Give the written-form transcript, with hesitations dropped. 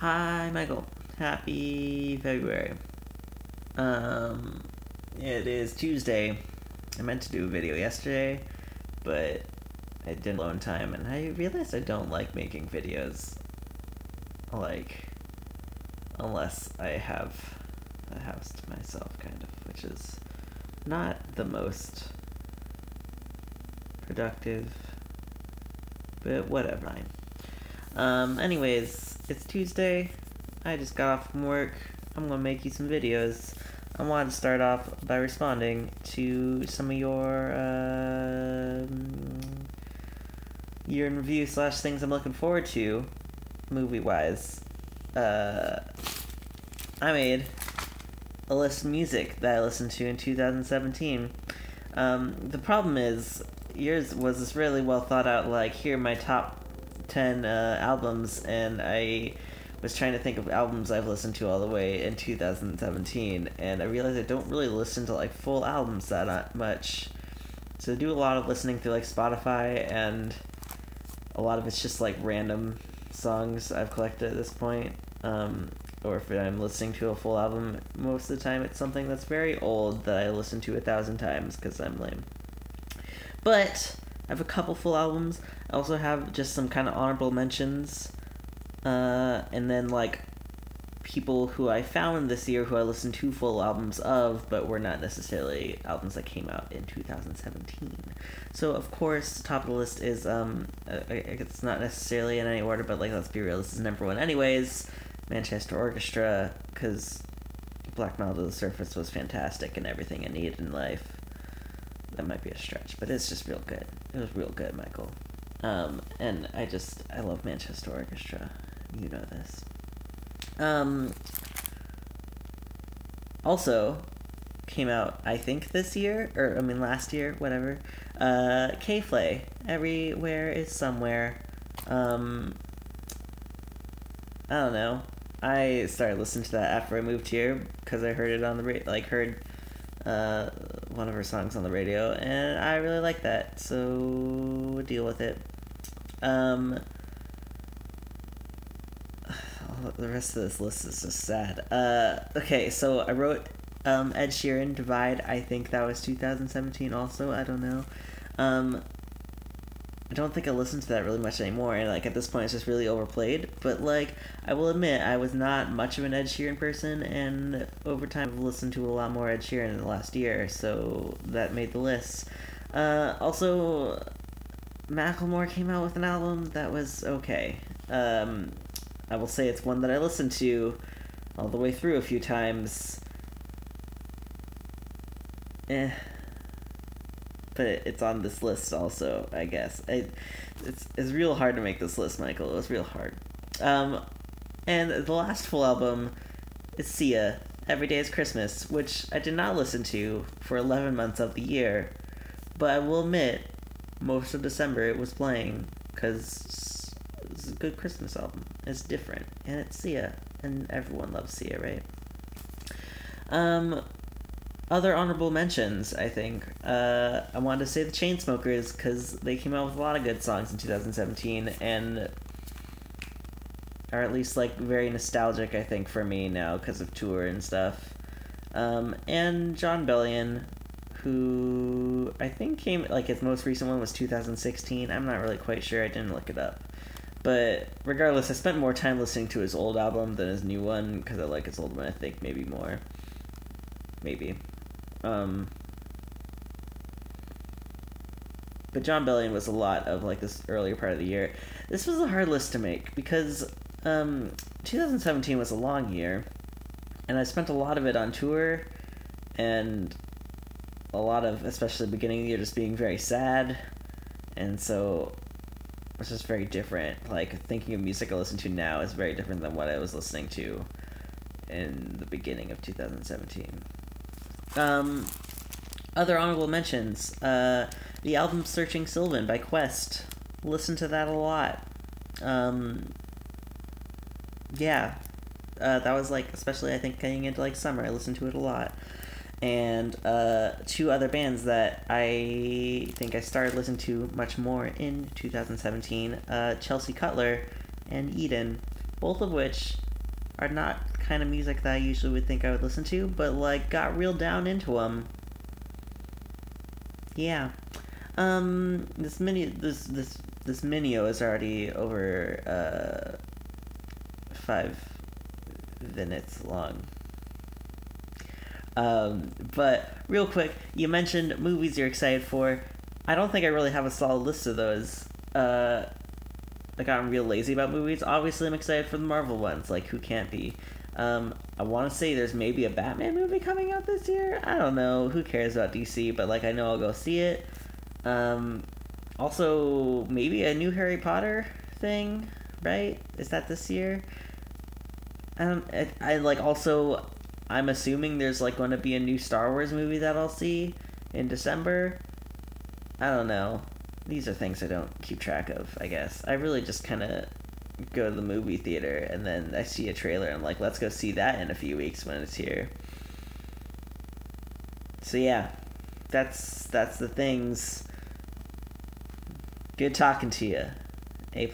Hi, Michael. Happy February. It is Tuesday. I meant to do a video yesterday, but I didn't alone time, and I realized I don't like making videos, like, unless I have the house to myself, kind of, which is not the most productive, but whatever. Anyways, it's Tuesday. I just got off from work. I'm gonna make you some videos. I wanted to start off by responding to some of your year in review / things I'm looking forward to, movie-wise. I made a list of music that I listened to in 2017. The problem is, yours was this really well thought out, like, here are my top 10 albums, and I was trying to think of albums I've listened to all the way in 2017, and I realized I don't really listen to, like, full albums that much. So I do a lot of listening through, like, Spotify, and a lot of it's just, like, random songs I've collected at this point. Or if I'm listening to a full album, most of the time it's something that's very old that I listened to 1,000 times because I'm lame. But I have a couple full albums. I also have just some kind of honorable mentions. And then, like, people who I found this year who I listened to full albums of, but were not necessarily albums that came out in 2017. So, of course, top of the list is, it's not necessarily in any order, but, like, let's be real, this is number one anyways, Manchester Orchestra, because Black Mountain to the Surface was fantastic and everything I needed in life. That might be a stretch, but it's just real good. It was real good, Michael. And I love Manchester Orchestra. You know this. Also, came out, I think this year, last year, whatever, K-Flay, Everywhere is Somewhere. I don't know. I started listening to that after I moved here, because I heard it on the heard one of her songs on the radio, and I really like that, so deal with it. The rest of this list is just sad. Okay, so I wrote Ed Sheeran, Divide. I think that was 2017 also, I don't know. I don't think I listen to that really much anymore, and, like, at this point it's just really overplayed, but, like, I will admit, I was not much of an Ed Sheeran person, and over time I've listened to a lot more Ed Sheeran in the last year, so that made the list. Also, Macklemore came out with an album that was okay. I will say it's one that I listened to all the way through a few times. But it's on this list also, I guess. It's real hard to make this list, Michael. It was real hard. And the last full album is Sia, Every Day is Christmas, which I did not listen to for 11 months of the year. But I will admit, most of December it was playing, because it's a good Christmas album. It's different, and it's Sia, and everyone loves Sia, right? Other honorable mentions, I think. I wanted to say the Chainsmokers, because they came out with a lot of good songs in 2017, and are at least, like, very nostalgic, I think, for me now, because of tour and stuff. And Jon Bellion, who I think came, like, his most recent one was 2016. I'm not really quite sure, I didn't look it up. But regardless, I spent more time listening to his old album than his new one, because I like his old one, I think, maybe more. Maybe. But Jon Bellion was a lot of, like, this earlier part of the year. This was a hard list to make, because 2017 was a long year, and I spent a lot of it on tour, and a lot of, especially the beginning of the year, just being very sad, and so it's just very different. Like, thinking of music I listen to now is very different than what I was listening to in the beginning of 2017. Other honorable mentions, the album Searching Sylvan by Quest. Listen to that a lot. Yeah, that was, like, especially, I think, getting into, like, summer, I listened to it a lot. And two other bands that I think I started listening to much more in 2017, Chelsea Cutler and Eden, both of which are not kind of music that I usually would think I would listen to, but like got real down into them. Yeah. This Minio is already over 5 minutes long. But real quick, you mentioned movies you're excited for. I don't think I really have a solid list of those. Like, I'm real lazy about movies. Obviously, I'm excited for the Marvel ones. Like, who can't be? I want to say there's maybe a Batman movie coming out this year. I don't know. Who cares about DC? But, like, I know I'll go see it. Also, maybe a new Harry Potter thing, right? Is that this year? I like, also, I'm assuming there's, like, going to be a new Star Wars movie that I'll see in December. I don't know. These are things I don't keep track of, I guess. I really just kind of go to the movie theater and then I see a trailer and I'm like, let's go see that in a few weeks when it's here. So yeah, that's the things. Good talking to you. A+.